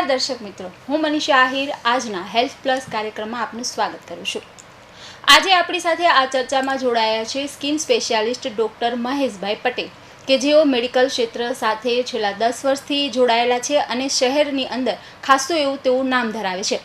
દર્શક મિત્રો, હું મનીષા આહિર આજના હેલ્થ પ્લસ કાર્યક્રમમાં આપનું સ્વાગત કરું છું। આજે આપણી સાથે આ ચર્ચામાં જોડાયા છે સ્કિન સ્પેશિયાલિસ્ટ ડૉક્ટર મહેશભાઈ પટેલ કે જેઓ મેડિકલ ક્ષેત્ર સાથે છેલ્લા 10 વર્ષથી જોડાયેલા છે અને શહેરની અંદર ખાસું એવું તેવું નામ ધરાવે છે।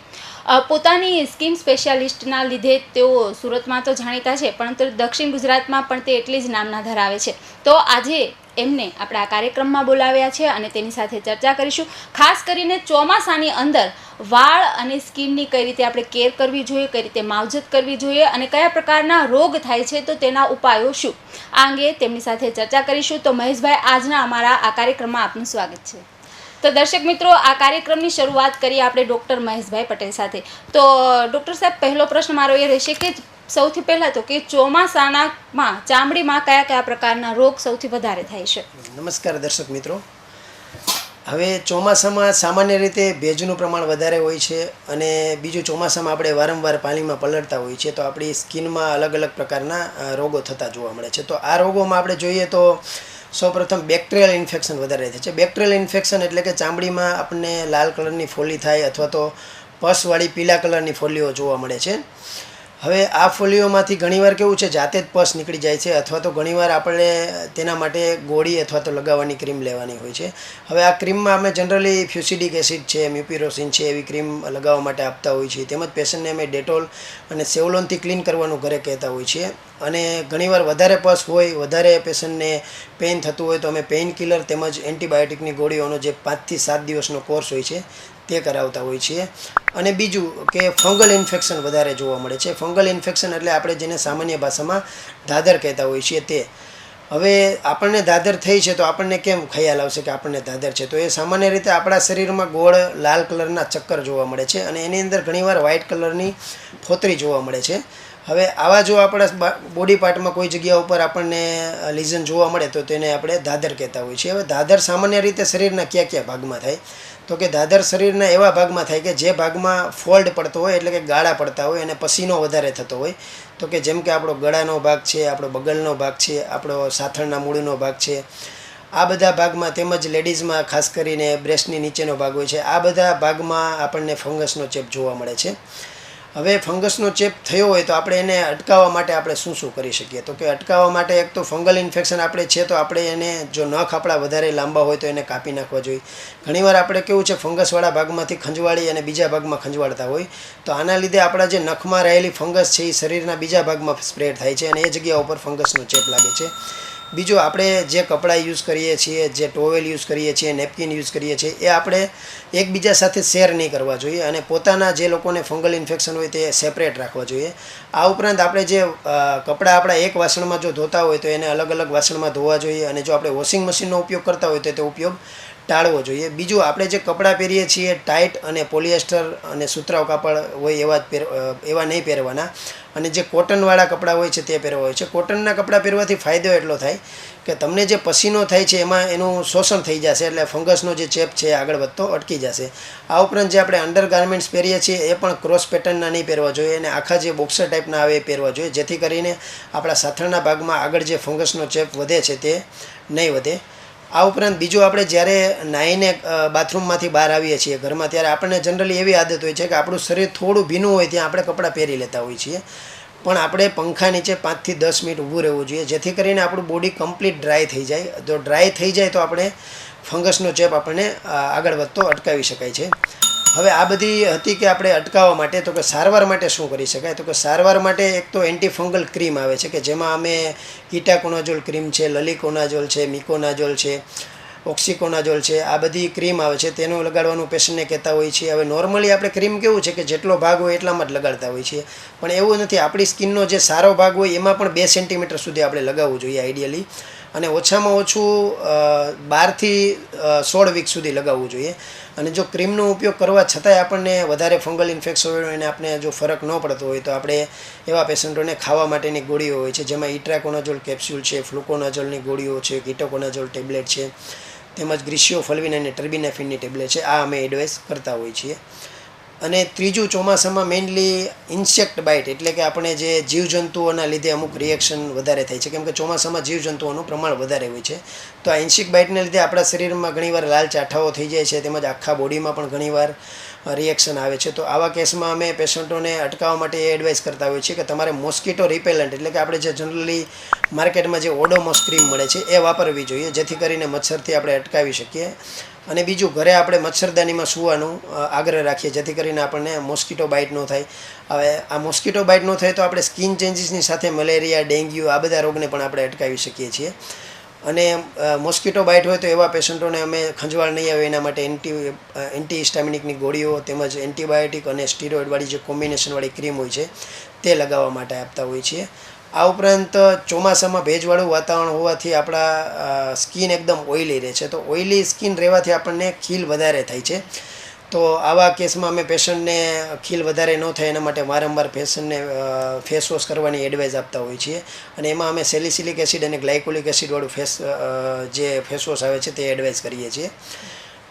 પોતાની સ્કિન સ્પેશિયાલિસ્ટના લીધે તેઓ સુરતમાં તો જાણીતા છે, પરંતુ દક્ષિણ ગુજરાતમાં પણ તે એટલી જ નામના ધરાવે છે। તો આજે એમને આપણે આ કાર્યક્રમમાં બોલાવ્યા છે અને તેની સાથે ચર્ચા કરીશું। ખાસ કરીને ચોમાસાની અંદર વાળ અને સ્કિનની કઈ રીતે આપણે કેર કરવી જોઈએ, કઈ રીતે માવજત કરવી જોઈએ અને કયા પ્રકારના રોગ થાય છે તો તેના ઉપાયો શું, આ અંગે તેમની સાથે ચર્ચા કરીશું। તો મહેશભાઈ, આજના અમારા આ કાર્યક્રમમાં આપનું સ્વાગત છે। તો દર્શક મિત્રો, આ કાર્યક્રમની શરૂઆત કરીએ આપણે ડૉક્ટર મહેશભાઈ પટેલ સાથે। તો ડૉક્ટર સાહેબ, પહેલો પ્રશ્ન મારો એ રહેશે કે સૌથી પહેલાં તો કે ચોમાસામાં ચામડીમાં કયા કયા પ્રકારના રોગ સૌથી વધારે થાય છે? નમસ્કાર દર્શક મિત્રો, હવે ચોમાસામાં સામાન્ય રીતે ભેજનું પ્રમાણ વધારે હોય છે અને બીજું ચોમાસામાં આપણે વારંવાર પાણીમાં પલળતા હોઈએ છીએ તો આપણી સ્કિનમાં અલગ અલગ પ્રકારના રોગો થતા જોવા મળે છે। તો આ રોગોમાં આપણે જોઈએ તો સૌપ્રથમ બેક્ટેરિયલ ઇન્ફેક્શન વધારે થાય છે। બેક્ટેરિયલ ઇન્ફેક્શન એટલે કે ચામડીમાં આપણને લાલ કલરની ફોલ્લી થાય અથવા તો પસવાળી પીળા કલરની ફોલ્લીઓ જોવા મળે છે। હવે આ ફોલ્લીઓમાંથી ઘણીવાર કેવું છે, જાતે જ પસ નીકળી જાય છે અથવા તો ઘણીવાર આપણે તેના માટે ગોળી અથવા તો લગાવવાની ક્રીમ લેવાની હોય છે। હવે આ ક્રીમમાં અમે જનરલી ફ્યુસિડિક એસિડ છે, મ્યુપિરોસિન છે એવી ક્રીમ લગાવવા માટે આપતા હોઈએ છીએ। તેમજ પેશન્ટને અમે ડેટોલ અને સેવલોનથી ક્લીન કરવાનું ઘરે કહેતા હોઈએ છીએ। અને ઘણીવાર વધારે પસ હોય, વધારે પેશન્ટને પેઇન થતું હોય તો અમે પેઇન કિલર તેમજ એન્ટીબાયોટિકની ગોળીઓનો જે 5 થી 7 દિવસનો કોર્સ હોય છે તે કરાવતા હોઈએ છીએ। અને બીજું કે ફંગલ ઇન્ફેક્શન વધારે જોવા મળે છે। ફંગલ ઇન્ફેક્શન એટલે આપણે જેને સામાન્ય ભાષામાં દાદર કહેતા હોઈએ છીએ તે। હવે આપણને દાદર થઈ છે તો આપણને કેમ ખ્યાલ આવશે કે આપણને દાદર છે? તો એ સામાન્ય રીતે આપણા શરીરમાં ગોળ લાલ કલરના ચક્કર જોવા મળે છે અને એની અંદર ઘણીવાર વ્હાઇટ કલરની ફોતરી જોવા મળે છે। હવે આવા જો આપણા બોડી પાર્ટમાં કોઈ જગ્યા ઉપર આપણને લીઝન જોવા મળે તો તેને આપણે દાદર કહેતા હોઈએ છીએ। હવે દાદર સામાન્ય રીતે શરીરના કયા કયા ભાગમાં થાય? તો કે દાદર શરીરના એવા ભાગમાં થાય કે જે ભાગમાં ફોલ્ડ પડતો હોય એટલે કે ગાળા પડતા હોય અને પસીનો વધારે થતો હોય। તો કે જેમ કે આપણો ગળાનો ભાગ છે, આપણો બગલનો ભાગ છે, આપણો સાથળના મૂળનો ભાગ છે, આ બધા ભાગમાં તેમજ લેડીઝમાં ખાસ કરીને બ્રેસ્ટની નીચેનો ભાગ હોય છે, આ બધા ભાગમાં આપણને ફંગસનો ચેપ જોવા મળે છે। હવે ફંગસનો ચેપ થયો હોય તો આપણે એને અટકાવવા માટે આપણે શું શું કરી શકીએ? તો કે અટકાવવા માટે એક તો ફંગલ ઇન્ફેક્શન આપણે છે તો આપણે એને જો નખ આપણા વધારે લાંબા હોય તો એને કાપી નાખવા જોઈએ। ઘણીવાર આપણે કેવું છે, ફંગસવાળા ભાગમાંથી ખંજવાળી અને બીજા ભાગમાં ખંજવાળતા હોય તો આના લીધે આપણા જે નખમાં રહેલી ફંગસ છે એ શરીરના બીજા ભાગમાં સ્પ્રેડ થાય છે અને એ જગ્યા ઉપર ફંગસનો ચેપ લાગે છે। બીજું, આપણે જે કપડાં યુઝ કરીએ છીએ, જે ટોવેલ યુઝ કરીએ છીએ, નેપકિન યુઝ કરીએ છીએ એ આપણે એકબીજા સાથે શેર નહીં કરવા જોઈએ અને પોતાના જે લોકોને ફંગલ ઇન્ફેક્શન હોય તે સેપરેટ રાખવા જોઈએ। આ ઉપરાંત આપણે જે કપડાં આપણા એક વાસણમાં જો ધોતા હોય તો એને અલગ અલગ વાસણમાં ધોવા જોઈએ અને જો આપણે વોશિંગ મશીનનો ઉપયોગ કરતા હોય તો તે ઉપયોગ ટાળવો જોઈએ। બીજું, આપણે જે કપડાં પહેરીએ છીએ ટાઇટ અને પોલિએસ્ટર અને સુતરાઉ કાપડ હોય એવા નહીં પહેરવાના અને જે કોટનવાળા કપડાં હોય છે તે પહેરવા હોય છે। કોટનના કપડાં પહેરવાથી ફાયદો એટલો થાય કે તમને જે પસીનો થાય છે એમાં એનું શોષણ થઈ જશે એટલે ફંગસનો જે ચેપ છે આગળ વધતો અટકી જશે। આ ઉપરાંત જે આપણે અંડર ગાર્મેન્ટ્સ પહેરીએ છીએ એ પણ ક્રોસ પેટર્નના નહીં પહેરવા જોઈએ અને આખા જે બોક્સર ટાઈપના આવે એ પહેરવા જોઈએ, જેથી કરીને આપણા સાથળના ભાગમાં આગળ જે ફંગસનો ચેપ વધે છે તે નહીં વધે। આ ઉપરાંત બીજું, આપણે જ્યારે નાહીને બાથરૂમમાંથી બહાર આવીએ છીએ ઘરમાં ત્યારે આપણને જનરલી એવી આદત હોય છે કે આપણું શરીર થોડું ભીનું હોય ત્યાં આપણે કપડાં પહેરી લેતા હોઈએ છીએ, પણ આપણે પંખા નીચે 5 થી 10 મિનિટ ઊભું રહેવું જોઈએ જેથી કરીને આપણું બોડી કમ્પ્લીટ ડ્રાય થઈ જાય। જો ડ્રાય થઈ જાય તો આપણે ફંગસનો ચેપ આપણને આગળ વધતો અટકાવી શકાય છે। હવે આ બધી હતી કે આપણે અટકાવવા માટે, તો કે સારવાર માટે શું કરી શકાય? તો કે સારવાર માટે એક તો એન્ટીફંગલ ક્રીમ આવે છે કે જેમાં અમે કીટાકોનાઝોલ ક્રીમ છે, લલિકોનાઝોલ છે, મિકોનાઝોલ છે, ઓક્સિકોનાઝોલ છે, આ બધી ક્રીમ આવે છે તેનું લગાડવાનું પેશન્ટને કહેતા હોઈએ છીએ। હવે નોર્મલી આપણે ક્રીમ કેવું છે કે જેટલો ભાગ હોય એટલામાં જ લગાડતા હોઈએ છીએ, પણ એવું નથી। આપણી સ્કિનનો જે સારો ભાગ હોય એમાં પણ 2 સેન્ટીમીટર સુધી આપણે લગાવવું જોઈએ આઈડિયલી, અને ઓછામાં ઓછું 12 થી 16 વીક સુધી લગાવવું જોઈએ। અને જો ક્રીમનો ઉપયોગ કરવા છતાંય આપણને વધારે ફંગલ ઇન્ફેક્શન હોય અને આપણે જો ફરક ન પડતો હોય તો આપણે એવા પેશન્ટોને ખાવા માટેની ગોળીઓ હોય છે જેમાં ઇટ્રાકોનાઝોલ કેપ્સ્યુલ છે, ફ્લુકોનાઝોલની ગોળીઓ છે, કીટોકોનાઝોલ ટેબ્લેટ છે, તેમજ ગ્રીસિયોફલ્વિન અને ટર્બિનાફિનની ટેબ્લેટ છે, આ અમે એડવાઇસ કરતા હોઈએ છીએ। અને ત્રીજું, ચોમાસામાં મેઇનલી ઇન્સેક્ટ બાઇટ, એટલે કે આપણે જે જીવજંતુઓના લીધે અમુક રિએક્શન વધારે થાય છે, કેમ કે ચોમાસામાં જીવજંતુઓનું પ્રમાણ વધારે હોય છે. તો આ ઇન્સેક્ટ બાઇટને લીધે આપણા શરીરમાં ઘણીવાર લાલ ચાઠાઓ થઈ જાય છે, તેમજ આખા બોડીમાં પણ ઘણીવાર રિએક્શન આવે છે. તો આવા કેસમાં અમે પેશન્ટોને અટકાવવા માટે એ એડવાઇસ કરતા હોઈએ છીએ કે તમારે મોસ્કીટો રિપેલન્ટ, એટલે કે આપણે જે જનરલી માર્કેટમાં જે ઓડોમોસ ક્રીમ મળે છે એ વાપરવી જોઈએ, જેથી કરીને મચ્છરથી આપણે અટકાવી શકીએ. અને બીજું, ઘરે આપણે મચ્છરદાનીમાં સૂવાનું આગ્રહ રાખીએ, જેથી કરીને આપણને મોસ્કીટો બાઇટ ન થાય. હવે આ મોસ્કીટો બાઇટ ન થાય તો આપણે સ્કિન ચેન્જીસની સાથે મલેરિયા, ડેન્ગ્યુ આ બધા રોગને પણ આપણે અટકાવી શકીએ છીએ. અને મોસ્કીટો બાઇટ હોય તો એવા પેશન્ટોને અમે ખંજવાળ નહીં આવે એના માટે એન્ટી હિસ્ટામિનિકની ગોળીઓ તેમજ એન્ટીબાયોટિક અને સ્ટીરોઇડવાળી જે કોમ્બિનેશનવાળી ક્રીમ હોય છે તે લગાવવા માટે આપતા હોઈએ છીએ. આ ઉપરાંત ચોમાસામાં ભેજવાળું વાતાવરણ હોવાથી આપણા સ્કિન એકદમ ઓઇલી રહે છે. તો ઓઇલી સ્કિન રહેવાથી આપણને ખીલ વધારે થાય છે. તો આવા કેસમાં અમે પેશન્ટને ખીલ વધારે ન થાય એના માટે વારંવાર પેશન્ટને ફેસ વોશ કરવાની એડવાઇસ આપતા હોઈએ છીએ. અને એમાં અમે સેલિસિલિક એસિડ અને ગ્લાયકોલિક એસિડવાળું જે ફેસ વોશ આવે છે તે એડવાઇસ કરીએ છીએ.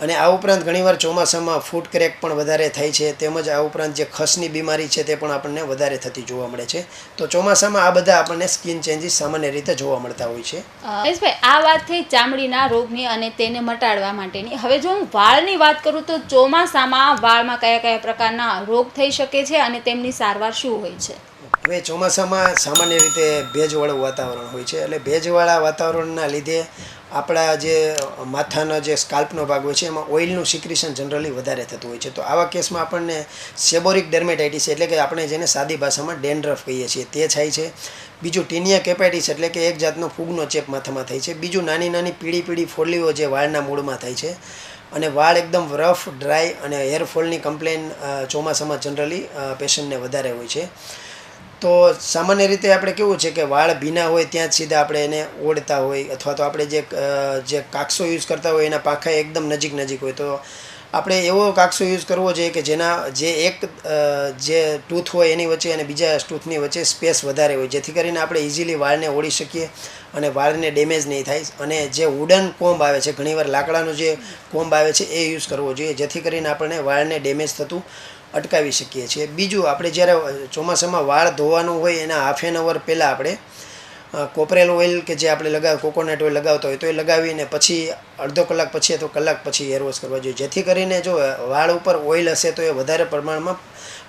અને આ ઉપરાંત ઘણીવાર ચોમાસામાં ફૂટ ક્રેક પણ વધારે થાય છે, તેમજ આ ઉપરાંત જે ખસની બીમારી છે તે પણ આપણને વધારે થતી જોવા મળે છે. તો ચોમાસામાં આ બધા આપણને સ્કિન ચેન્જીસ સામાન્ય રીતે જોવા મળતા હોય છે. મહેશભાઈ, આ વાત થઈ ચામડીના રોગની અને તેને મટાડવા માટેની. હવે જો હું વાળની વાત કરું તો ચોમાસામાં વાળમાં કયા કયા પ્રકારના રોગ થઈ શકે છે અને તેમની સારવાર શું હોય છે? હવે ચોમાસામાં સામાન્ય રીતે ભેજવાળું વાતાવરણ હોય છે, એટલે ભેજવાળા વાતાવરણના લીધે આપણા જે માથાનો જે સ્કાલ્પનો ભાગ હોય છે એમાં ઓઇલનું સિક્રિશન જનરલી વધારે થતું હોય છે. તો આવા કેસમાં આપણને સેબોરિક ડર્મેટાઇટિસ, એટલે કે આપણે જેને સાદી ભાષામાં ડેન્ડ્રફ કહીએ છીએ, તે થાય છે. બીજું, ટીનિયા કેપાઇટિસ, એટલે કે એક જાતનો ફૂગનો ચેપ માથામાં થાય છે. બીજું, નાની નાની પીળી પીળી ફોલ્લીઓ જે વાળના મૂળમાં થાય છે. અને વાળ એકદમ રફ, ડ્રાય અને હેરફોલની કમ્પ્લેન ચોમાસામાં જનરલી પેશન્ટને વધારે હોય છે. તો સામાન્ય રીતે આપણે કેવું છે કે વાળ ભીના હોય ત્યાં જ સીધા આપણે એને ઓળતા હોય, અથવા તો આપણે જે કાકસો યુઝ કરતા હોય એના પાંખા એકદમ નજીક નજીક હોય, તો આપણે એવો કાકસો યુઝ કરવો જોઈએ કે જે ટૂથ હોય એની વચ્ચે અને બીજા ટૂથની વચ્ચે સ્પેસ વધારે હોય, જેથી કરીને આપણે ઇઝીલી વાળને ઓળી શકીએ અને વાળને ડેમેજ નહીં થાય. અને જે વુડન કોમ્બ આવે છે, ઘણીવાર લાકડાનો જે કોમ્બ આવે છે એ યુઝ કરવો જોઈએ, જેથી કરીને આપણને વાળને ડેમેજ થતું અટકાવી શકીએ છીએ. બીજું, આપણે જ્યારે ચોમાસામાં વાળ ધોવાનું હોય એના હાફ એન અવર પહેલાં આપણે કોપરેલ ઓઇલ કે જે આપણે કોકોનટ ઓઇલ લગાવતા હોય તો એ લગાવીને પછી અડધો કલાક પછી અથવા કલાક પછી હેર વોશ કરવા જોઈએ, જેથી કરીને જો વાળ ઉપર ઓઇલ હશે તો એ વધારે પ્રમાણમાં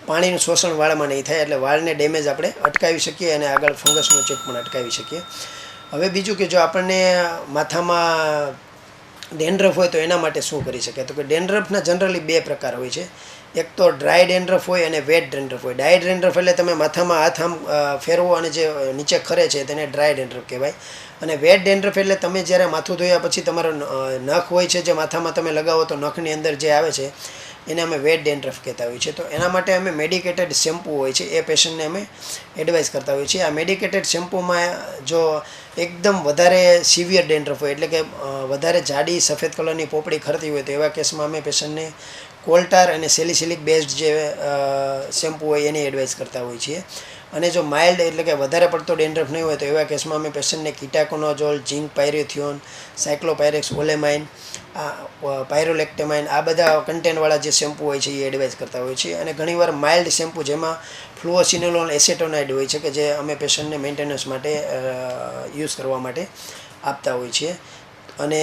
પાણીનું શોષણ વાળમાં નહીં થાય, એટલે વાળને ડેમેજ આપણે અટકાવી શકીએ અને આગળ ફંગસનો ચેપ પણ અટકાવી શકીએ. હવે બીજું કે જો આપણને માથામાં ડેન્ડ્રફ હોય તો એના માટે શું કરી શકાય? તો કે ડેન્ડ્રફના જનરલી બે પ્રકાર હોય છે. એક તો ડ્રાય ડેન્ડ્રફ હોય અને વેટ ડેન્ડ્રફ હોય. ડ્રાય ડેન્ડ્રફ એટલે તમે માથામાં હાથ આમ ફેરવો અને જે નીચે ખરે છે તેને ડ્રાય ડેન્ડ્રફ કહેવાય. અને વેટ ડેન્ડ્રફ એટલે તમે જ્યારે માથું ધોયા પછી તમારો નખ હોય છે જે માથામાં તમે લગાવો તો નખની અંદર જે આવે છે એને અમે વેટ ડેન્ડ્રફ કહેતા હોઈએ છીએ. તો એના માટે અમે મેડિકેટેડ શેમ્પૂ હોય છે એ પેશન્ટને અમે એડવાઇસ કરતા હોઈએ છીએ. આ મેડિકેટેડ શેમ્પૂમાં જો એકદમ વધારે સિવિયર ડેન્ડ્રફ હોય, એટલે કે વધારે જાડી સફેદ કલરની પોપડી ખરતી હોય, તો એવા કેસમાં અમે પેશન્ટને કોલ્ટાર અને સેલિસિલિક બેઝડ જે શેમ્પૂ હોય એની એડવાઇસ કરતા હોઈએ છીએ. અને જો માઇલ્ડ, એટલે કે વધારે પડતો ડેન્ડ્રફ નહીં હોય તો એવા કેસમાં અમે પેશન્ટને કીટાકોનોઝોલ, ઝિંક પાયરેથિયોન, સાયક્લોપાયરેક્સ ઓલેમાઇન, પાયરોલેક્ટેમાઇન આ બધા કન્ટેનવાળા જે શેમ્પૂ હોય છે એ એડવાઇસ કરતા હોઈએ છીએ. અને ઘણીવાર માઇલ્ડ શેમ્પૂ જેમાં ફ્લુઓસિનોલોલ એસેટોનાઇડ હોય છે કે જે અમે પેશન્ટને મેન્ટેનન્સ માટે યુઝ કરવા માટે આપતા હોઈએ છીએ. અને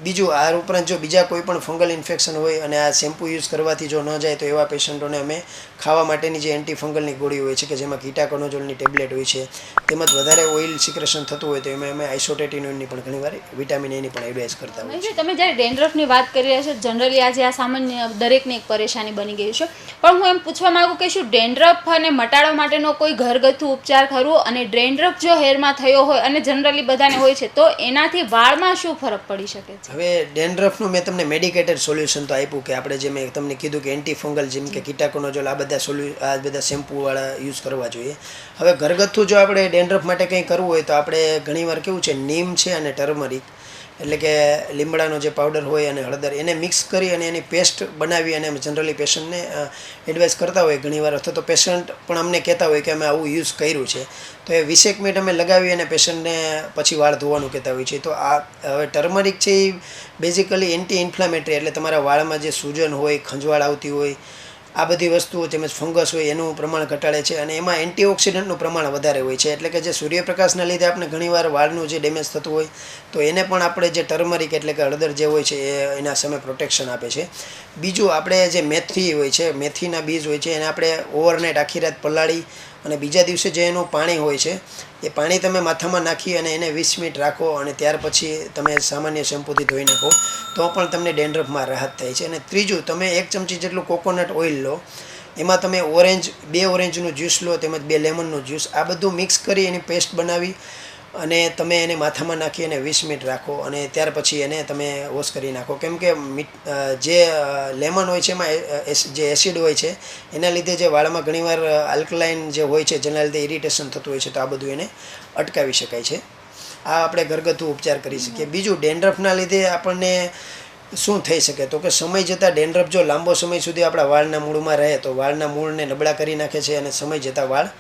બીજું, આ ઉપરાંત જો બીજા કોઈ પણ ફંગલ ઇન્ફેક્શન હોય અને આ શેમ્પૂ યુઝ કરવાથી જો ન જાય તો એવા પેશન્ટોને અમે ખાવા માટેની જે એન્ટી ફંગલની ગોળી હોય છે કે જેમાં કીટાકોનોઝોલની ટેબ્લેટ હોય છે, તેમજ વધારે ઓઇલ સિક્રેશન થતું હોય તો એમાં અમે આઇસોટેટિનોઇનની પણ ઘણીવાર વિટામિન એની પણ એડવાઇસ કરતા હોય છે. તમે જ્યારે ડેન્ડ્રફની વાત કરી રહ્યા છો, જનરલી આજે આ સામાન્ય દરેકની એક પરેશાની બની ગઈ છે, પણ હું એમ પૂછવા માંગુ કે શું ડેન્ડ્રફ અને મટાડવા માટેનો કોઈ ઘરગથ્થુ ઉપચાર ખરો? અને ડેન્ડ્રફ જો હેરમાં થયો હોય અને જનરલી બધાને હોય છે તો એનાથી વાળમાં શું ફરક પડી શકે છે? હવે ડેન્ડ્રફનું મેં તમને મેડિકેટેડ સોલ્યુશન તો આપ્યું કે આપણે જે મેં તમને કીધું કે એન્ટી ફંગલ જેમ કે કીટાકોનોઝોલ આ બધા શેમ્પૂવાળા યુઝ કરવા જોઈએ. હવે ઘરગથ્થુ જો આપણે ડેન્ડ્રફ માટે કંઈ કરવું હોય તો આપણે ઘણીવાર કેવું છે, નીમ છે અને ટર્મરિક, એટલે કે લીમડાનો જે પાવડર હોય અને હળદર, એને મિક્સ કરી અને એની પેસ્ટ બનાવી અને જનરલી પેશન્ટને એડવાઇસ કરતા હોય ઘણીવાર, અથવા તો પેશન્ટ પણ અમને કહેતા હોય કે અમે આવું યુઝ કર્યું છે, તો એ 20 મિનિટ અમે લગાવી અને પેશન્ટને પછી વાળ ધોવાનું કહેતા હોય છે. તો આ હવે ટર્મરિક છે એ બેઝિકલી એન્ટી ઇન્ફ્લામેટરી, એટલે તમારા વાળમાં જે સૂજન હોય, ખંજવાળ આવતી હોય, આ બધી વસ્તુઓ તેમજ ફંગસ હોય એનું પ્રમાણ ઘટાડે છે અને એમાં એન્ટીઓક્સિડન્ટનું પ્રમાણ વધારે હોય છે. એટલે કે જે સૂર્યપ્રકાશના લીધે આપણે ઘણીવાર વાળનું જે ડેમેજ થતું હોય તો એને પણ આપણે જે ટર્મરિક એટલે કે હળદર જે હોય છે એ એના સામે પ્રોટેક્શન આપે છે. બીજું આપણે જે મેથી હોય છે, મેથીના બીજ હોય છે, એને આપણે ઓવરનાઇટ આખી રાત પલાળી અને બીજા દિવસે જે એનું પાણી હોય છે એ પાણી તમે માથામાં નાખી અને એને 20 મિનિટ રાખો અને ત્યાર પછી તમે સામાન્ય શેમ્પૂથી ધોઈ નાખો તો પણ તમને ડેન્ડ્રફમાં રાહત થાય છે. અને ત્રીજું, તમે 1 ચમચી જેટલું કોકોનટ ઓઇલ લો, એમાં તમે 2 ઓરેન્જનું જ્યુસ લો તેમજ 2 લેમનનું જ્યુસ, આ બધું મિક્સ કરી એની પેસ્ટ બનાવી અને તમે એને માથામાં નાખી અને 20 મિનિટ રાખો અને ત્યાર પછી એને તમે વોશ કરી નાખો. કેમ કે જે લેમન હોય છે એમાં જે એસિડ હોય છે એના લીધે જે વાળમાં ઘણીવાર આલ્કલાઇન જે હોય છે જેના લીધે ઇરિટેશન થતું હોય છે, તો આ બધું એને અટકાવી શકાય છે. આ આપણે ઘરગથ્થુ ઉપચાર કરી શકીએ. બીજું, ડેન્ડ્રફના લીધે આપણને શું થઈ શકે તો કે સમય જતાં ડેન્ડ્રફ જો લાંબો સમય સુધી આપણા વાળના મૂળમાં રહે તો વાળના મૂળને નબળા કરી નાખે છે અને સમય જતાં વાળ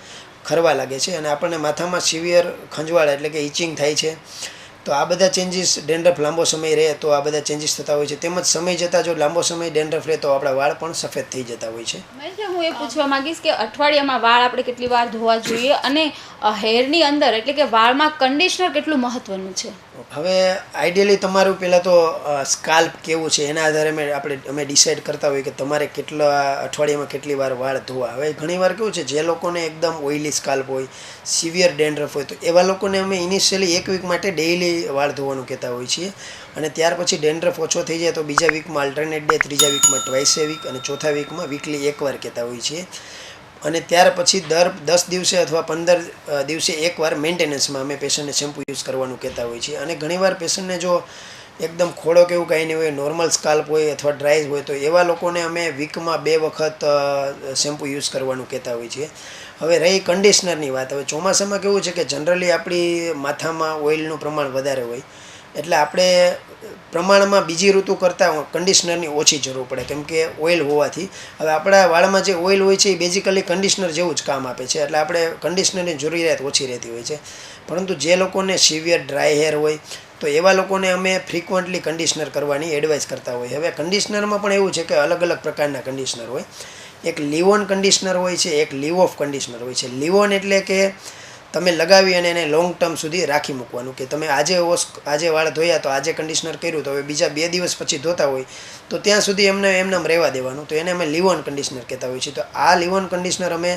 ખરવા લાગે છે અને આપણને માથામાં સિવિયર ખંજવાળ એટલે કે ઇચિંગ થાય છે. તો આ બધા ચેન્જીસ, ડેન્ડ્રફ લાંબો સમય રહે તો આ બધા ચેન્જીસ થતા હોય છે. તેમજ સમય જતાં જો લાંબો સમય ડેન્ડ્રફ રહે તો આપણા વાળ પણ સફેદ થઈ જતા હોય છે. હું એ પૂછવા માંગીશ કે અઠવાડિયામાં વાળ આપણે કેટલી વાર ધોવા જોઈએ અને હેરની અંદર એટલે કે વાળમાં કન્ડિશનર કેટલું મહત્વનું છે? હવે આઈડિયલી તમારું પહેલાં તો સ્કાલ્પ કેવું છે એના આધારે અમે ડિસાઇડ કરતા હોઈએ કે તમારે કેટલા અઠવાડિયામાં કેટલી વાર વાળ ધોવા. હવે ઘણીવાર કેવું છે, જે લોકોને એકદમ ઓઇલી સ્કાલ્પ હોય, સિવિયર ડેન્ડ્રફ હોય, તો એવા લોકોને અમે ઇનિશિયલી 1 વીક માટે ડેઇલી વાળ ધોવાનું કહેતા હોઈએ છીએ અને ત્યાર પછી ડેન્ડ્રફ ઓછો થઈ જાય તો બીજા વીકમાં અલ્ટરનેટ ડે, ત્રીજા વીકમાં ટ્વાઇસ એ વીક અને ચોથા વીકમાં વીકલી 1 વાર કહેતા હોઈએ છીએ. અને ત્યાર પછી દર 10 દિવસે અથવા 15 દિવસે 1 વાર મેન્ટેનન્સમાં અમે પેશન્ટને શેમ્પૂ યુઝ કરવાનું કહેતા હોઈએ છીએ. અને ઘણીવાર પેશન્ટને જો એકદમ ખોડો કે એવું કાંઈ નહીં હોય, નોર્મલ સ્કાલ્પ હોય અથવા ડ્રાય હોય, તો એવા લોકોને અમે વીકમાં 2 વખત શેમ્પૂ યુઝ કરવાનું કહેતા હોઈએ છીએ. હવે રહી કન્ડિશનરની વાત. હવે ચોમાસામાં કેવું છે કે જનરલી આપણી માથામાં ઓઇલનું પ્રમાણ વધારે હોય એટલે આપણે પ્રમાણમાં બીજી ઋતુ કરતાં કન્ડિશનરની ઓછી જરૂર પડે કેમ કે ઓઇલ હોવાથી. હવે આપણા વાળમાં જે ઓઇલ હોય છે એ બેઝિકલી કન્ડિશનર જેવું જ કામ આપે છે એટલે આપણે કન્ડિશનરની જરૂરિયાત ઓછી રહેતી હોય છે. પરંતુ જે લોકોને સિવિયર ડ્રાય હેર હોય તો એવા લોકોને અમે ફ્રિકવન્ટલી કન્ડિશનર કરવાની એડવાઇસ કરતા હોઈએ. હવે કન્ડિશનરમાં પણ એવું છે કે અલગ અલગ પ્રકારના કન્ડિશનર હોય. એક લીવ-ઓન કન્ડિશનર હોય છે, એક લીવ-ઓફ કન્ડિશનર હોય છે. લીવ-ઓન એટલે કે તમે લગાવી અને એને લોંગ ટર્મ સુધી રાખી મૂકવાનું, કે તમે આજે વાળ ધોયા તો આજે કન્ડિશનર કર્યું તો હવે બીજા 2 દિવસ પછી ધોતા હોય તો ત્યાં સુધી એમને રહેવા દેવાનું, તો એને અમે લીવ-ઓન કન્ડિશનર કહેતા હોઈએ છીએ. તો આ લીવ-ઓન કન્ડિશનર અમે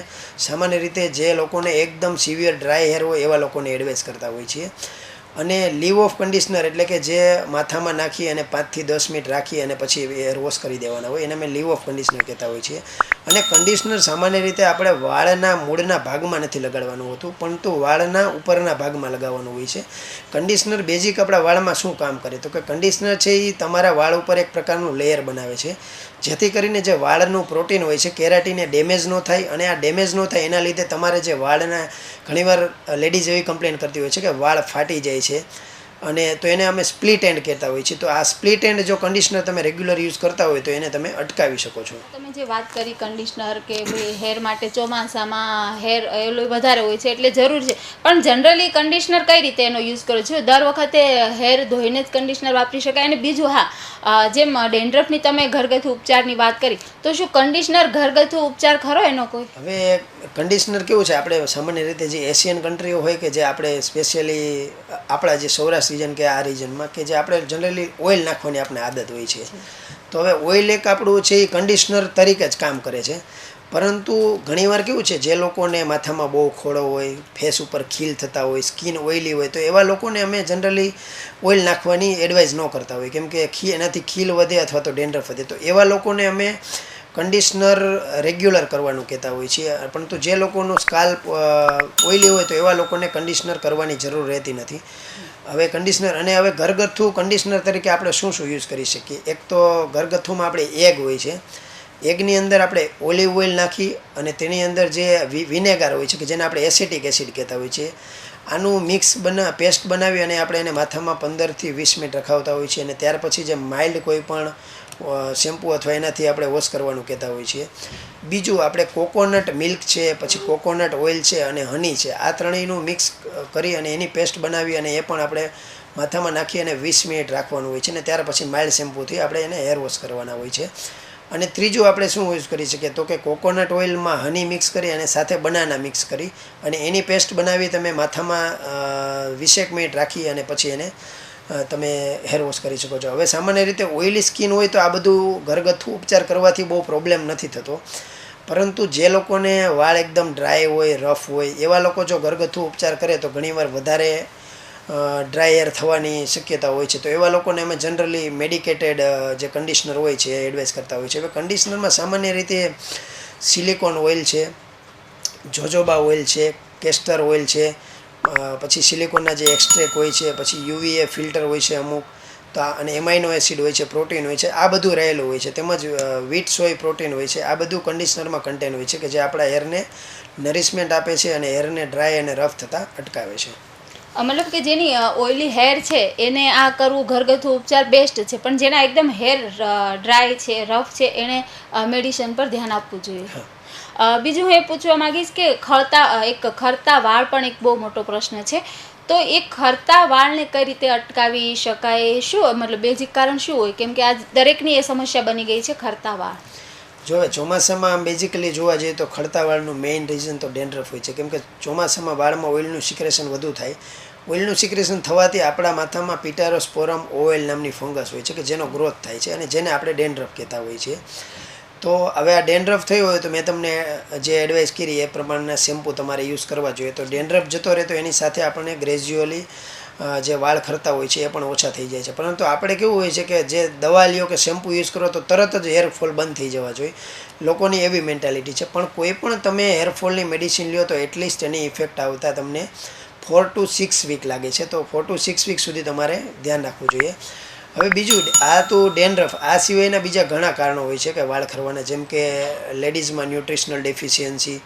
સામાન્ય રીતે જે લોકોને એકદમ સિવિયર ડ્રાય હેર હોય એવા લોકોને એડવાઇસ કરતા હોઈએ છીએ. અને લીવ ઓફ કન્ડિશનર એટલે કે જે માથામાં નાખી અને 5 થી 10 મિનિટ રાખી અને પછી હેર વોશ કરી દેવાના હોય એને અમે લીવ ઓફ કન્ડિશનર કહેતા હોઈએ છીએ. અને કન્ડિશનર સામાન્ય રીતે આપણે વાળના મૂળના ભાગમાં નથી લગાડવાનું હોતું, પરંતુ વાળના ઉપરના ભાગમાં લગાવવાનું હોય છે. કન્ડિશનર બેઝિક આપણા વાળમાં શું કામ કરે તો કે કન્ડિશનર છે એ તમારા વાળ ઉપર એક પ્રકારનું લેયર બનાવે છે, જેથી કરીને જે વાળનું પ્રોટીન હોય છે કેરાટીને ડેમેજ ન થાય. અને આ ડેમેજ ન થાય એના લીધે તમારે જે વાળના, ઘણીવાર લેડીઝ એવી કમ્પ્લેન કરતી હોય છે કે વાળ ફાટી જાય છે અને તો એને અમે સ્પ્લિટ એન્ડ કહેતા હોઈએ છીએ. તો આ સ્પ્લિટ એન્ડ જો કન્ડિશનર તમે રેગ્યુલર યુઝ કરતા હોય તો એને તમે અટકાવી શકો છો. તમે જે વાત કરી કન્ડિશનર કે ભાઈ હેર માટે ચોમાસામાં હેર ઓઇલ વધારે હોય છે એટલે જરૂર છે, પણ જનરલી કન્ડિશનર કઈ રીતે એનો યુઝ કરો છો? દર વખતે હેર ધોઈને જ કન્ડિશનર વાપરી શકાય? અને બીજું, હા, જેમ ડેન્ડ્રફની તમે ઘરગથ્થુ ઉપચારની વાત કરી, તો શું કન્ડિશનર ઘરગથ્થુ ઉપચાર ખરો એનો કોઈ? હવે કન્ડિશનર કેવું છે, આપણે સામાન્ય રીતે જે એશિયન કન્ટ્રીઓ હોય કે જે આપણે સ્પેશિયલી આપણા જે સૌરાષ્ટ્ર રીજન કે આ રીજનમાં કે જે આપણે જનરલી ઓઇલ નાખવાની આપણે આદત હોય છે, તો હવે ઓઇલ એક આપણું છે એ કન્ડિશનર તરીકે જ કામ કરે છે. પરંતુ ઘણીવાર કેવું છે, જે લોકોને માથામાં બહુ ખોડો હોય, ફેસ ઉપર ખીલ થતા હોય, સ્કિન ઓઇલી હોય, તો એવા લોકોને અમે જનરલી ઓઇલ નાખવાની એડવાઇસ ન કરતા હોય કેમ કે એનાથી ખીલ વધે અથવા તો ડેન્ડ્રફ વધે. તો એવા લોકોને અમે કન્ડિશનર રેગ્યુલર કરવાનું કહેતા હોઈએ છીએ. પરંતુ જે લોકોનું સ્કાલ્પ ઓઇલી હોય તો એવા લોકોને કન્ડિશનર કરવાની જરૂર રહેતી નથી. હવે કન્ડિશનર, અને હવે ઘરગથ્થુ કન્ડિશનર તરીકે આપણે શું યુઝ કરી શકીએ? એક તો ઘરગથ્થુમાં આપણે એગ હોય છે, એગની અંદર આપણે ઓલિવ ઓઇલ નાખી અને તેની અંદર જે વિનેગર હોય છે કે જેને આપણે એસિટિક એસિડ કહેતા હોય છે, આનું મિક્સ પેસ્ટ બનાવી અને આપણે એને માથામાં 15 થી 20 મિનિટ રખાવતા હોય છે. અને ત્યાર પછી જે માઇલ્ડ કોઈ પણ શેમ્પૂ અથવા એનાથી આપણે વોશ કરવાનું કહેતા હોઈએ છીએ. બીજું, આપણે કોકોનટ મિલ્ક છે, પછી કોકોનટ ઓઇલ છે અને હની છે, આ ત્રણેયનું મિક્સ કરી અને એની પેસ્ટ બનાવી અને એ પણ આપણે માથામાં નાખી અને 20 મિનિટ રાખવાનું હોય છે. અને ત્યાર પછી માઇલ્ડ શેમ્પૂથી આપણે એને હેર વોશ કરવાના હોય છે. અને ત્રીજું આપણે શું યુઝ કરી શકીએ તો કે કોકોનટ ઓઇલમાં હની મિક્સ કરી અને સાથે બનાના મિક્સ કરી અને એની પેસ્ટ બનાવી તમે માથામાં 20 મિનિટ રાખી અને પછી એને તમે હેર વોશ કરી શકો છો. હવે સામાન્ય રીતે ઓઇલી સ્કિન હોય તો આ બધું ઘરગથ્થુ ઉપચાર કરવાથી બહુ પ્રોબ્લેમ નથી થતો, પરંતુ જે લોકોને વાળ એકદમ ડ્રાય હોય, રફ હોય, એવા લોકો જો ઘરગથ્થુ ઉપચાર કરે તો ઘણીવાર વધારે ડ્રાય હેર થવાની શક્યતા હોય છે. તો એવા લોકોને અમે જનરલી મેડિકેટેડ જે કન્ડિશનર હોય છે એ એડવાઇસ કરતા હોય છે. હવે કન્ડિશનરમાં સામાન્ય રીતે સિલિકોન ઓઇલ છે, જોજોબા ઓઇલ છે, કેસ્ટર ઓઇલ છે, પછી સિલિકોનના જે એક્સ્ટ્રેક હોય છે, પછી યુવીએ ફિલ્ટર હોય છે અમુક, તો અને એમાઇનો એસિડ હોય છે, પ્રોટીન હોય છે, આ બધું રહેલું હોય છે. તેમજ વીટ સોય પ્રોટીન હોય છે. આ બધું કન્ડિશનરમાં કન્ટેન હોય છે કે જે આપણા હેરને નરિશમેન્ટ આપે છે અને હેરને ડ્રાય અને રફ થતાં અટકાવે છે. મતલબ કે જેની ઓઇલી હેર છે એને આ કરવું ઘરગથ્થુ ઉપચાર બેસ્ટ છે, પણ જેના એકદમ હેર ડ્રાય છે, રફ છે, એણે મેડિસિન પર ધ્યાન આપવું જોઈએ. બીજું હું એ પૂછવા માંગીશ કે ખરતા વાળ પણ એક બહુ મોટો પ્રશ્ન છે. તો એ ખરતા વાળને કઈ રીતે અટકાવી શકાય? શું મતલબ બેઝિક કારણ શું હોય? કેમ કે આ દરેકની એ સમસ્યા બની ગઈ છે ખરતા વાળ. જો ચોમાસામાં આમ બેઝિકલી જોવા જઈએ તો ખરતા વાળનું મેઇન રીઝન તો ડેન્ડ્રફ હોય છે, કેમ કે ચોમાસામાં વાળમાં ઓઇલનું સિક્રેશન વધુ થાય. ઓઇલનું સિક્રેશન થવાથી આપણા માથામાં પિટારોસ્પોરમ ઓઇલ નામની ફંગસ હોય છે કે જેનો ગ્રોથ થાય છે અને જેને આપણે ડેન્ડ્રફ કહેતા હોઈએ છીએ. તો હવે આ ડેન્ડ્રફ થયો હોય તો મેં તમને જે એડવાઇસ કરી એ પ્રમાણના શેમ્પૂ તમારે યુઝ કરવા જોઈએ. તો ડેન્ડ્રફ જતો રહે તો એની સાથે આપણને ગ્રેજ્યુઅલી જે વાળ ખરતા હોય છે એ પણ ઓછા થઈ જાય છે. પરંતુ આપણે કેવું હોય છે કે જે દવા લ્યો કે શેમ્પૂ યુઝ કરો તો તરત જ હેરફોલ બંધ થઈ જવા જોઈએ, લોકોની એવી મેન્ટાલિટી છે. પણ કોઈ પણ તમે હેરફોલની મેડિસિન લ્યો તો એટલીસ્ટ એની ઇફેક્ટ આવતા તમને 4 to 6 વીક લાગે છે. તો 4 to 6 વીક સુધી તમારે ધ્યાન રાખવું જોઈએ. હવે બીજું, આ તો ડેન્ડ્રફ, આ સિવાયના બીજા ઘણા કારણો હોય છે કે વાળ ખરવાના, જેમ કે લેડીઝમાં ન્યુટ્રિશનલ ડેફિશિયન્સી,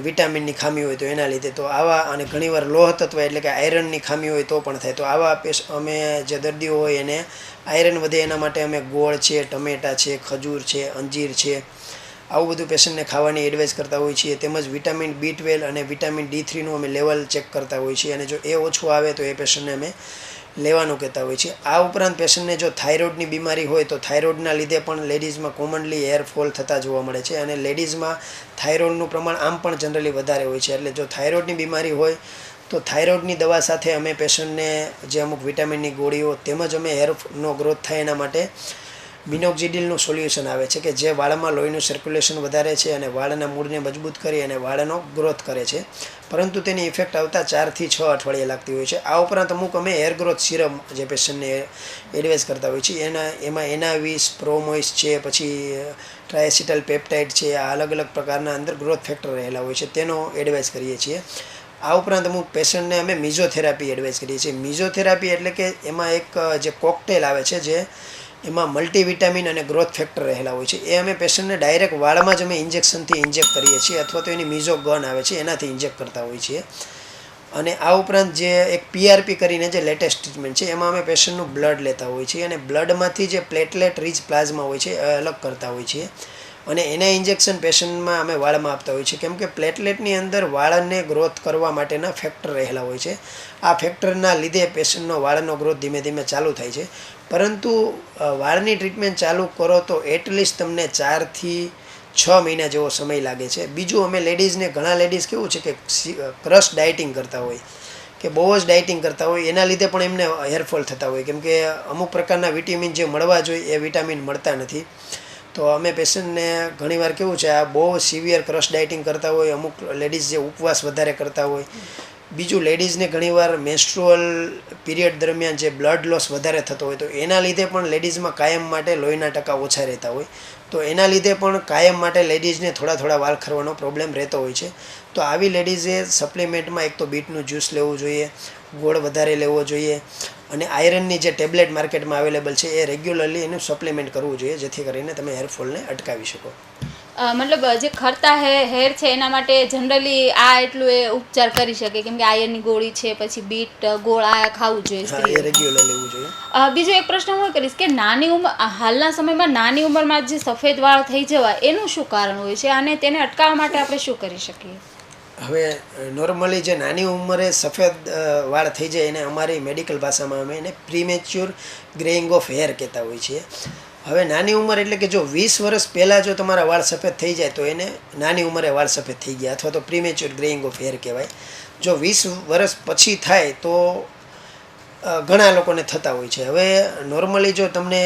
વિટામિનની ખામી હોય તો એના લીધે, તો આવા, અને ઘણીવાર લોહ તત્વ એટલે કે આયરનની ખામી હોય તો પણ થાય. તો આવા અમે જે દર્દીઓ હોય એને આયરન વધે એના માટે અમે ગોળ છે, ટમેટા છે, ખજૂર છે, અંજીર છે, આવું બધું પેશન્ટને ખાવાની એડવાઇસ કરતા હોઈએ છીએ. તેમજ વિટામિન B12 અને વિટામિન D3નું અમે લેવલ ચેક કરતા હોઈએ છીએ અને જો એ ઓછું આવે તો એ પેશન્ટને અમે લેવાનું કહેતા હોય છે. આ ઉપરાંત પેશન્ટને જો થાઇરોઇડની બીમારી હોય તો થાઇરોઇડના લીધે પણ લેડીઝમાં કોમનલી હેરફોલ થતા જોવા મળે છે અને લેડીઝમાં થાઇરોઇડનું પ્રમાણ આમ પણ જનરલી વધારે હોય છે. એટલે જો થાઇરોઇડની બીમારી હોય તો થાઇરોઇડની દવા સાથે અમે પેશન્ટને જે અમુક વિટામિનની ગોળીઓ તેમજ અમે હેરનો ગ્રોથ થાય એના માટે મિનોક્સિડિલનું સોલ્યુશન આવે છે કે જે વાળમાં લોહીનું સર્ક્યુલેશન વધારે છે અને વાળના મૂળને મજબૂત કરી અને વાળનો ગ્રોથ કરે છે, પરંતુ તેની ઇફેક્ટ આવતા 4 થી 6 અઠવાડિયા લાગતી હોય છે. આ ઉપરાંત અમુક અમે હેર ગ્રોથ સિરમ જે પેશન્ટને એડવાઇસ કરતા હોય છે એમાં એનાવિસ, પ્રોમોઇસ છે, પછી ટ્રાયસિટલ પેપ્ટાઇડ છે, આ અલગ અલગ પ્રકારના અંદર ગ્રોથ ફેક્ટર રહેલા હોય છે, તેનો એડવાઇસ કરીએ છીએ. આ ઉપરાંત અમુક પેશન્ટને અમે મિઝોથેરાપી એડવાઇસ કરીએ છીએ. મિઝોથેરાપી એટલે કે એમાં એક જે કોકટેલ આવે છે જે એમાં મલ્ટીવિટામિન અને ગ્રોથ ફેક્ટર રહેલા હોય છે, એ અમે પેશન્ટને ડાયરેક્ટ વાળમાં જ અમે ઇન્જેક્શનથી ઇન્જેક્ટ કરીએ છીએ અથવા તો એની મિઝો ગન આવે છે એનાથી ઇન્જેક્ટ કરતા હોઈએ છીએ. અને આ ઉપરાંત જે એક PRP કરીને જે લેટેસ્ટ ટ્રીટમેન્ટ છે એમાં અમે પેશન્ટનું બ્લડ લેતા હોઈએ છીએ અને બ્લડમાંથી જે પ્લેટલેટ રીચ પ્લાઝમા હોય છે એ અલગ કરતા હોઈએ છીએ અને એના ઇન્જેક્શન પેશન્ટમાં અમે વાળમાં આપતા હોઈએ છીએ, કેમ કે પ્લેટલેટની અંદર વાળને ગ્રોથ કરવા માટેના ફેક્ટર રહેલા હોય છે. આ ફેક્ટરના લીધે પેશન્ટનો વાળનો ગ્રોથ ધીમે ધીમે ચાલુ થાય છે. પરંતુ વાળની ટ્રીટમેન્ટ ચાલુ કરો તો એટલીસ્ટ તમને 4 થી 6 મહિના જેવો સમય લાગે છે. બીજું, અમે લેડીઝને, ઘણા લેડીઝ કેવું છે કે ક્રશ ડાયટિંગ કરતા હોય કે બહુ જ ડાયટિંગ કરતા હોય, એના લીધે પણ એમને હેરફોલ થતા હોય, કેમ કે અમુક પ્રકારના વિટામિન જે મળવા જોઈએ એ વિટામિન મળતા નથી. તો અમે પેશન્ટને ઘણીવાર કેવું છે, આ બહુ સિવિયર ક્રશ ડાયટિંગ કરતા હોય, અમુક લેડીઝ જે ઉપવાસ વધારે કરતા હોય. બીજું, લેડીઝને ઘણીવાર મેન્સ્ટ્રુઅલ પીરિયડ દરમિયાન જે બ્લડ લોસ વધારે થતો હોય તો એના લીધે પણ લેડીઝમાં કાયમ માટે લોહીના ટકા ઓછા રહેતા હોય, તો એના લીધે પણ કાયમ માટે લેડીઝને થોડા થોડા વાળ ખરવાનો પ્રોબ્લેમ રહેતો હોય છે. તો આવી લેડીઝે સપ્લિમેન્ટમાં એક તો બીટનું જ્યુસ લેવું જોઈએ, ગોળ વધારે લેવો જોઈએ અને આયરનની જે ટેબ્લેટ માર્કેટમાં અવેલેબલ છે એ રેગ્યુલરલી એનું સપ્લિમેન્ટ કરવું જોઈએ, જેથી કરીને તમે હેરફોલને અટકાવી શકો. મતલબ જે ખરતા હેર છે એના માટે જનરલી આ એટલું એ ઉપચાર કરી શકે, કેમ કે આયર્નની ગોળી છે, પછી બીટ ગોળ આ ખાવું જોઈએ સ્ત્રીએ. રેગ્યુલર લેવું જોઈએ. બીજો એક પ્રશ્ન હું કરીશ કે નાની ઉંમર, હાલના સમયમાં નાની ઉંમરમાં જે સફેદ વાળ થઈ જવા એનું શું કારણ હોય છે અને તેને અટકાવવા માટે આપણે શું કરી શકીએ? હવે નોર્મલી જે નાની ઉંમરે સફેદ વાળ થઈ જાય એને અમારી મેડિકલ ભાષામાં અમે એને પ્રીમેચ્યોર ગ્રેઇંગ ઓફ હેર કહેતા હોઈએ છીએ. હવે નાની ઉંમર એટલે કે જો 20 વર્ષ પહેલાં જો તમારા વાળ સફેદ થઈ જાય તો એને નાની ઉંમરે વાળ સફેદ થઈ ગયા અથવા તો પ્રીમેચ્યોર ગ્રેઇંગ ઓફ હેર કહેવાય. જો 20 વર્ષ પછી થાય તો ઘણા લોકોને થતા હોય છે. હવે નોર્મલી જો તમને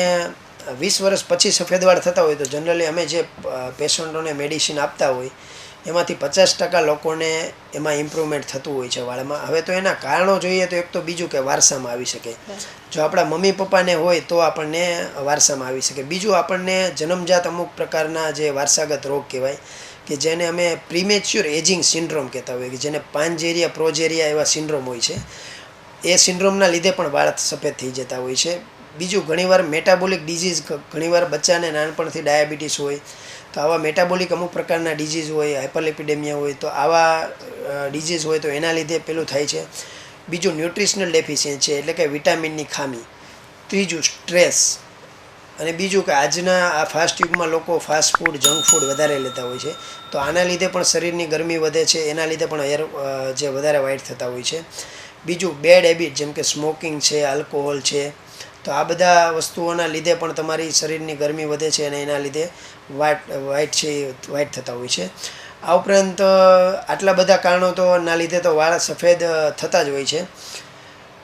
20 વર્ષ પછી સફેદ વાળ થતા હોય તો જનરલી અમે જે પેશન્ટોને મેડિસિન આપતા હોય એમાંથી 50% લોકોને એમાં ઇમ્પ્રુવમેન્ટ થતું હોય છે વાળમાં. હવે તો એના કારણો જોઈએ તો એક તો બીજું કે વારસામાં આવી શકે. જો આપણા મમ્મી પપ્પાને હોય તો આપણને વારસામાં આવી શકે. બીજું આપણને જન્મજાત અમુક પ્રકારના જે વારસાગત રોગ કહેવાય કે જેને અમે પ્રીમેચ્યોર એજિંગ સિન્ડ્રોમ કહેતા હોઈએ કે જેને પાન્જેરિયા પ્રોજેરિયા એવા સિન્ડ્રોમ હોય છે. એ સિન્ડ્રોમના લીધે પણ વાળ સફેદ થઈ જતા હોય છે. બીજું ઘણીવાર મેટાબોલિક ડિઝીઝ, ઘણીવાર બચ્ચાને નાનપણથી ડાયાબિટીસ હોય તો આવા મેટાબોલિક અમુક પ્રકારના ડિઝીઝ હોય, હાઇપરલિપિડેમિયા હોય તો આવા ડિઝીઝ હોય તો એના લીધે પેલું થાય છે. બીજું ન્યુટ્રિશનલ ડેફિશિયન્સી એટલે કે વિટામિનની ખામી. ત્રીજું સ્ટ્રેસ. અને બીજું કે આજના આ ફાસ્ટ યુગમાં લોકો ફાસ્ટ ફૂડ, જંક ફૂડ વધારે લેતા હોય છે તો આના લીધે પણ શરીરની ગરમી વધે છે, એના લીધે પણ હેર જે વધારે વ્હાઇટ થતા હોય છે. બીજું બેડ હેબિટ જેમ કે સ્મોકિંગ છે, આલ્કોહોલ છે, તો આ બધા વસ્તુઓના લીધે પણ તમારી શરીરની ગરમી વધે છે અને એના લીધે વ્હાઇટ થતા હોય છે. આ ઉપરાંત આટલા બધા કારણો તો ના લીધે તો વાળ સફેદ થતા જ હોય છે.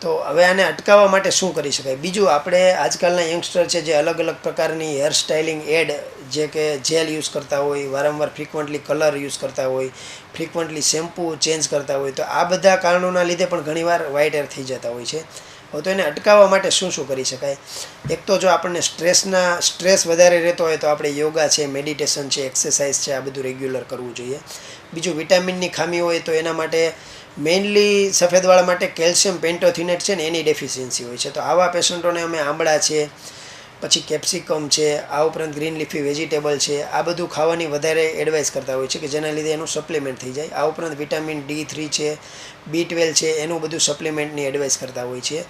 તો હવે આને અટકાવવા માટે શું કરી શકાય? બીજું, આપણે આજકાલના યંગસ્ટર છે જે અલગ અલગ પ્રકારની હેર સ્ટાઇલિંગ એડ જે કે જેલ યુઝ કરતા હોય, વારંવાર ફ્રિકવન્ટલી કલર યુઝ કરતા હોય, ફ્રિકવન્ટલી શેમ્પૂ ચેન્જ કરતા હોય, તો આ બધા કારણોના લીધે પણ ઘણીવાર વ્હાઇટ હેર થઈ જતા હોય છે. હવે તો એને અટકાવવા માટે શું કરી શકાય? એક તો જો આપણને સ્ટ્રેસ વધારે રહેતો હોય તો આપણે યોગા છે, મેડિટેશન છે, એક્સરસાઇઝ છે, આ બધું રેગ્યુલર કરવું જોઈએ. બીજું, વિટામિનની ખામી હોય તો એના માટે મેઇનલી સફેદવાળા માટે કેલ્શિયમ પેન્ટોથિનેટ છે ને એની ડેફિશિયન્સી હોય છે. તો આવા પેશન્ટોને અમે આંબળા છે, પછી કેપ્સિકમ છે, આ ઉપરાંત ગ્રીન લીફી વેજીટેબલ છે, આ બધું ખાવાની વધારે એડવાઇસ કરતા હોય છે કે જેના લીધે એનું સપ્લિમેન્ટ થઈ જાય. આ ઉપરાંત વિટામિન D3 છે, B12 છે, એનું બધું સપ્લિમેન્ટની એડવાઇસ કરતા હોય છે.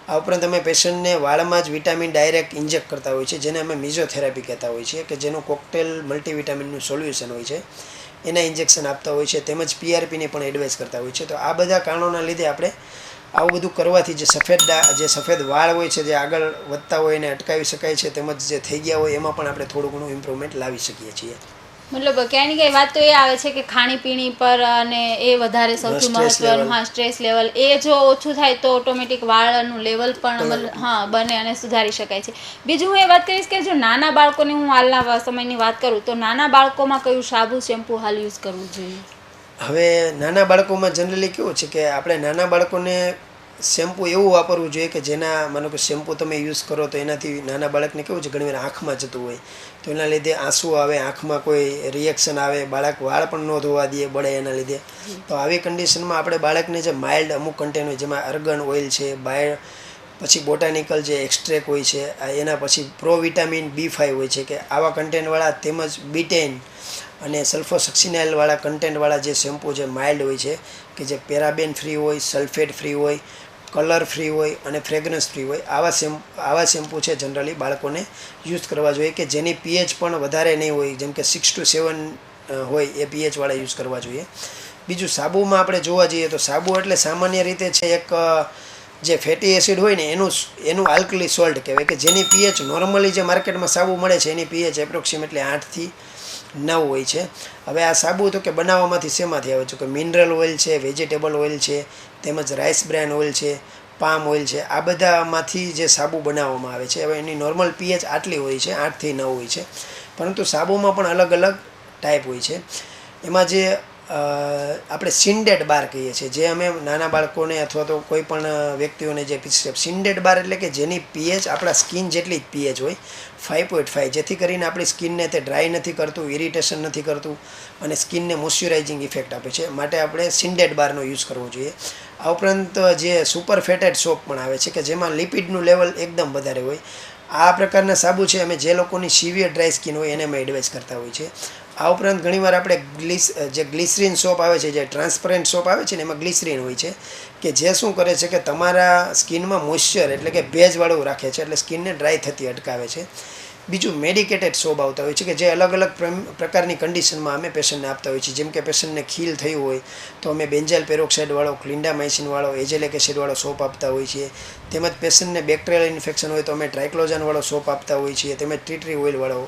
આ ઉપરાંત અમે પેશન્ટને વાળમાં જ વિટામિન ડાયરેક્ટ ઇન્જેક્ટ કરતા હોય છે જેને અમે મિઝોથેરાપી કહેતા હોય છે કે જેનું કોકટેલ મલ્ટીવિટામિનનું સોલ્યુશન હોય છે, એના ઇન્જેક્શન આપતા હોય છે. તેમજ PRPની પણ એડવાઇસ કરતા હોય છે. તો આ બધા કારણોના લીધે આપણે આવું બધું કરવાથી જે સફેદ વાળ હોય છે જે આગળ વધતા હોય એને અટકાવી શકાય છે, તેમજ જે થઈ ગયા હોય એમાં પણ આપણે થોડું ઘણું ઇમ્પ્રુવમેન્ટ લાવી શકીએ છીએ. મતલબ ક્યાંય ને ક્યાંય વાત તો એ આવે છે કે ખાણીપીણી પર અને એ વધારે સૌથી સ્ટ્રેસ મહત્વનું. લેવલ. હા, સ્ટ્રેસ લેવલ એ જો ઓછું થાય તો ઓટોમેટિક વાળનું લેવલ પણ બને અને સુધારી શકાય છે. બીજું હું એ વાત કરીશ કે જો નાના બાળકોની હું હાલના સમયની વાત કરું તો નાના બાળકોમાં કયું સાબુ, શેમ્પૂ હાલ યુઝ કરવું જોઈએ? હવે નાના બાળકોમાં જનરલી કેવું છે કે આપણે નાના બાળકોને શેમ્પૂ એવું વાપરવું જોઈએ કે જેના, માનો કે શેમ્પૂ તમે યુઝ કરો તો એનાથી નાના બાળકને કેવું છે ઘણીવાર આંખમાં જતું હોય તો એના લીધે આંસુ આવે, આંખમાં કોઈ રિએક્શન આવે, બાળક વાળ પણ ન ધોવા દે, બળે એના લીધે. તો આવી કન્ડિશનમાં આપણે બાળકને જે માઇલ્ડ અમુક કન્ટેન્ટ હોય જેમાં અર્ગન ઓઇલ છે, પછી બોટાનિકલ જે એક્સ્ટ્રેક હોય છે, એના પછી પ્રોવિટામિન B5 હોય છે કે આવા કન્ટેન્ટવાળા, તેમજ બીટેન અને સલ્ફોસક્સિનાઇલવાળા કન્ટેન્ટવાળા જે શેમ્પૂ જે માઇલ્ડ હોય છે કે જે પેરાબેન ફ્રી હોય, સલ્ફેટ ફ્રી હોય, કલર ફ્રી હોય અને ફ્રેગ્રન્સ ફ્રી હોય, આવા શેમ્પૂ છે જનરલી બાળકોને યુઝ કરવા જોઈએ કે જેની pH પણ વધારે નહીં હોય, જેમ કે 6 to 7 હોય એ pH વાળા યુઝ કરવા જોઈએ. બીજું, સાબુમાં આપણે જોવા જઈએ તો સાબુ એટલે સામાન્ય રીતે છે એક જે ફેટી એસિડ હોય ને એનું આલ્કલી સોલ્ટ કહેવાય કે જેની pH નોર્મલી જે માર્કેટમાં સાબુ મળે છે એની pH એપ્રોક્સિમેટલી 8 થી 9 હોય છે. હવે આ સાબુ તો કે બનાવવામાંથી શેમાંથી આવે છે કે મિનરલ ઓઇલ છે, વેજીટેબલ ઓઇલ છે, તેમજ રાઈસ બ્રાન ઓઇલ છે, પામ ઓઇલ છે, આ બધામાંથી જે સાબુ બનાવવામાં આવે છે. હવે એની નોર્મલ pH આટલી હોય છે, 8 થી 9 હોય છે, પરંતુ સાબુમાં પણ અલગ અલગ ટાઈપ હોય છે. એમાં જે આપણે સિન્ડેડ બાર કહીએ છીએ, જે અમે નાના બાળકોને અથવા તો કોઈ પણ વ્યક્તિઓને જે સિન્ડેડ બાર એટલે કે જેની pH આપણા સ્કિન જેટલી જ pH હોય, 5.5, જેથી કરીને આપણી સ્કિનને તે ડ્રાય નથી કરતું, ઇરિટેશન નથી કરતું અને સ્કિનને મોઇશ્ચરાઇઝિંગ ઇફેક્ટ આપે છે. માટે આપણે સિન્ડેડ બારનો યુઝ કરવો જોઈએ. આ ઉપરાંત જે સુપર ફેટેડ સોપ પણ આવે છે કે જેમાં લિપિડનું લેવલ એકદમ વધારે હોય, આ પ્રકારના સાબુ છે અમે જે લોકોની સિવિયર ડ્રાય સ્કિન હોય એને અમે એડવાઇસ કરતા હોય છે. આ ઉપરાંત ઘણીવાર આપણે જે ગ્લિસરીન સોપ આવે છે, જે ટ્રાન્સપરન્ટ સોપ આવે છે ને એમાં ગ્લિસરીન હોય છે કે જે શું કરે છે કે તમારા સ્કિનમાં મોઇશ્ચર એટલે કે ભેજવાળું રાખે છે, એટલે સ્કિનને ડ્રાય થતી અટકાવે છે. બીજું મેડિકેટેડ સોપ આવતા હોય છે કે જે અલગ અલગ પ્રકારની કન્ડિશનમાં અમે પેશન્ટને આપતા હોઈએ છીએ. જેમ કે પેશન્ટને ખીલ થયું હોય તો અમે બેન્ઝાઇલ પેરોક્સાઇડવાળો, ક્લિન્ડામાઇસિનવાળો, એજેલિક એસિડવાળો સોપ આપતા હોઈએ છીએ. તેમજ પેશન્ટને બેક્ટેરિયલ ઇન્ફેક્શન હોય તો અમે ટ્રાઇક્લોઝાનવાળો સોપ આપતા હોઈએ છીએ. તેમજ ટી ટ્રી ઓઇલવાળો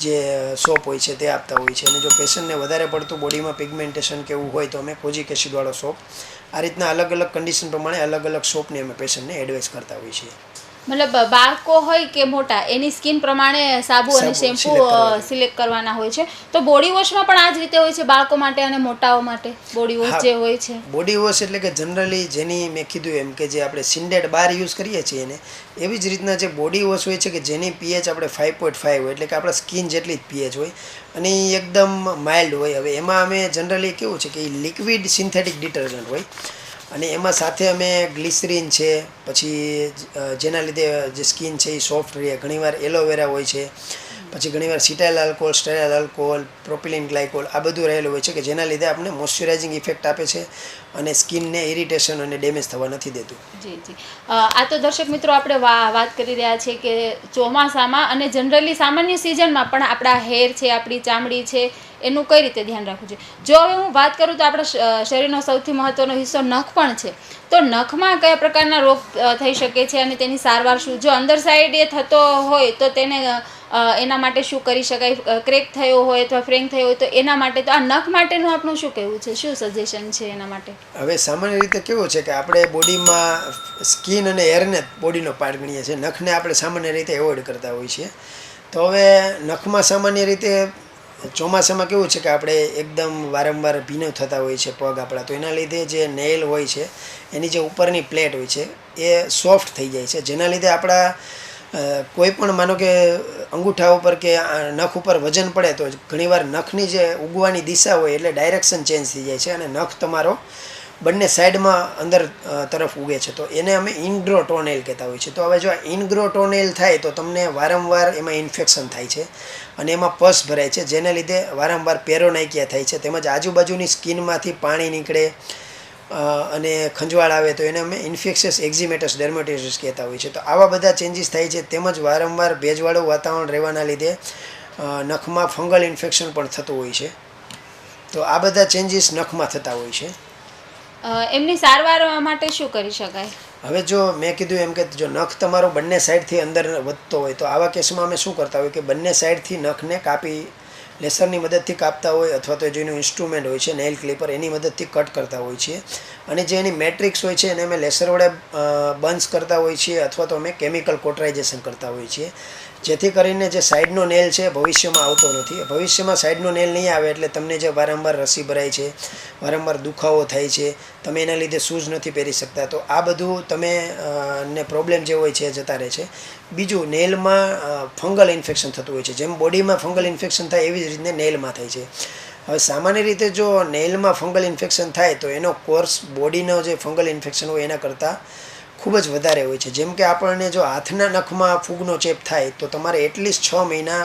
જે સોપ હોય છે તે આપતા હોઈએ છીએ. અને જો પેશન્ટને વધારે પડતું બોડીમાં પિગમેન્ટેશન કે એવું હોય તો અમે કોજિક એસિડવાળો સોપ, આ રીતના અલગ અલગ કન્ડિશન પ્રમાણે અલગ અલગ સોપની અમે પેશન્ટને એડવાઇસ કરતા હોઈએ છીએ. મતલબ બાળકો હોય કે મોટા એની સ્કિન પ્રમાણે સાબુ અને શેમ્પુ સિલેક્ટ કરવાના હોય છે. તો બોડી વોશમાં પણ આ જ રીતે હોય છે બાળકો માટે અને મોટાઓ માટે બોડી વોશ જે હોય છે? બોડી વોશ એટલે કે જનરલી જેની મેં કીધું એમ કે જે આપણે સિન્ડેડ બાર યુઝ કરીએ છીએ એને એવી જ રીતના જે બોડી વોશ હોય છે કે જેની પીએચ આપણે 5.5 હોય, એટલે કે આપણા સ્કિન જેટલી જ પીએચ હોય અને એ એકદમ માઇલ્ડ હોય. હવે એમાં અમે જનરલી કેવું છે કે એ લિક્વિડ સિન્થેટિક ડિટર્જન્ટ હોય અને એમાં સાથે અમે ગ્લિસરીન છે, પછી જેના લીધે જે સ્કિન છે એ સોફ્ટ રહે. ઘણીવાર એલોવેરા હોય છે, પછી ઘણીવાર સિટાઇલ આલ્કોહોલ, સ્ટેરાઇલ આલ્કોહોલ, પ્રોપિલિન ગ્લાયકોલ આ બધું રહેલું હોય છે કે જેના લીધે આપણે મોઇશ્ચરાઇઝિંગ ઇફેક્ટ આપે છે અને સ્કિનને ઇરિટેશન અને ડેમેજ થવા નથી દેતું. જી જી. આ તો દર્શક મિત્રો આપણે વાત કરી રહ્યા છીએ કે ચોમાસામાં અને જનરલી સામાન્ય સિઝનમાં પણ આપણા હેર છે, આપણી ચામડી છે એનું કઈ રીતે ધ્યાન રાખવું જોઈએ. જો હવે હું વાત કરું તો આપણા શરીરનો સૌથી મહત્વનો હિસ્સો નખ પણ છે. તો નખમાં કયા પ્રકારના રોગ થઈ શકે છે અને તેની સારવાર શું? જો અંદર સાઈડ એ થતો હોય તો તેને એના માટે શું કરી શકાય? ક્રેક થયો હોય અથવા ફ્રેંક થયો હોય તો એના માટે, તો આ નખ માટેનું આપણું શું કહેવું છે? શું સજેશન છે એના માટે? હવે સામાન્ય રીતે કેવું છે કે આપણે બોડીમાં સ્કિન અને હેરને બોડીનો પાર્ટ ગણીએ છીએ. નખને આપણે સામાન્ય રીતે એવોઇડ કરતા હોઈએ છીએ. તો હવે નખમાં સામાન્ય રીતે ચોમાસામાં કેવું છે કે આપણે એકદમ વારંવાર ભીનું થતા હોય છે પગ આપણા, તો એના લીધે જે નેઇલ હોય છે એની જે ઉપરની પ્લેટ હોય છે એ સોફ્ટ થઈ જાય છે. જેના લીધે આપણા કોઈ પણ માનો કે અંગૂઠા ઉપર કે નખ ઉપર વજન પડે તો ઘણીવાર નખની જે ઉગવાની દિશા હોય એટલે ડાયરેક્શન ચેન્જ થઈ જાય છે અને નખ તમારો બંને સાઈડમાં અંદર તરફ ઉગે છે. તો એને અમે ઇનગ્રો ટોનેલ કહેતા હોય છે. તો હવે જો આ ઇનગ્રો ટોનેલ થાય તો તમને વારંવાર એમાં ઇન્ફેક્શન થાય છે અને એમાં પસ ભરાય છે, જેને લીધે વારંવાર પેરોનાઇકિયા થાય છે. તેમજ આજુબાજુની સ્કિનમાંથી પાણી નીકળે અને ખંજવાળ આવે તો એને અમે ઇન્ફેક્શિયસ એક્ઝિમેટસ ડર્મેટોસિસ કહેતા હોય છે. તો આવા બધા ચેન્જીસ થાય છે. તેમજ વારંવાર ભેજવાળું વાતાવરણ રહેવાના લીધે નખમાં ફંગલ ઇન્ફેક્શન પણ થતું હોય છે. તો આ બધા ચેન્જીસ નખમાં થતા હોય છે. એમની સારવાર માટે શું કરી શકાય? હવે જો મેં કીધું એમ કે જો નખ તમારો બંને સાઈડથી અંદર વધતો હોય તો આવા કેસમાં અમે શું કરતા હોય કે બંને સાઈડથી નખને કાપી લેસરની મદદથી કાપતા હોય અથવા તો જેનું ઇન્સ્ટ્રુમેન્ટ હોય છે નેઇલ ક્લિપર એની મદદથી કટ કરતા હોય છીએ. અને જે એની મેટ્રિક્સ હોય છે એને અમે લેસર વડે બંચ કરતા હોય છીએ અથવા તો અમે કેમિકલ કોટરાઇઝેશન કરતા હોય છીએ, જેથી કરીને જે સાઈડનો નેલ છે ભવિષ્યમાં આવતો નથી. ભવિષ્યમાં સાઈડનો નેલ નહીં આવે એટલે તમને જે વારંવાર રસી ભરાય છે, વારંવાર દુખાવો થાય છે, તમે એના લીધે શૂઝ નથી પહેરી શકતા, તો આ બધું તમે ને પ્રોબ્લેમ જે હોય છે એ જતા રહે છે. બીજું, નેલમાં ફંગલ ઇન્ફેક્શન થતું હોય છે. જેમ બોડીમાં ફંગલ ઇન્ફેક્શન થાય એવી જ રીતે નેલમાં થાય છે. હવે સામાન્ય રીતે જો નેલમાં ફંગલ ઇન્ફેક્શન થાય તો એનો કોર્સ બોડીનો જે ફંગલ ઇન્ફેક્શન હોય એના કરતાં ખૂબ જ વધારે હોય છે. જેમ કે આપણને જો હાથના નખમાં ફૂગનો ચેપ થાય તો તમારે એટલીસ્ટ 6 મહિના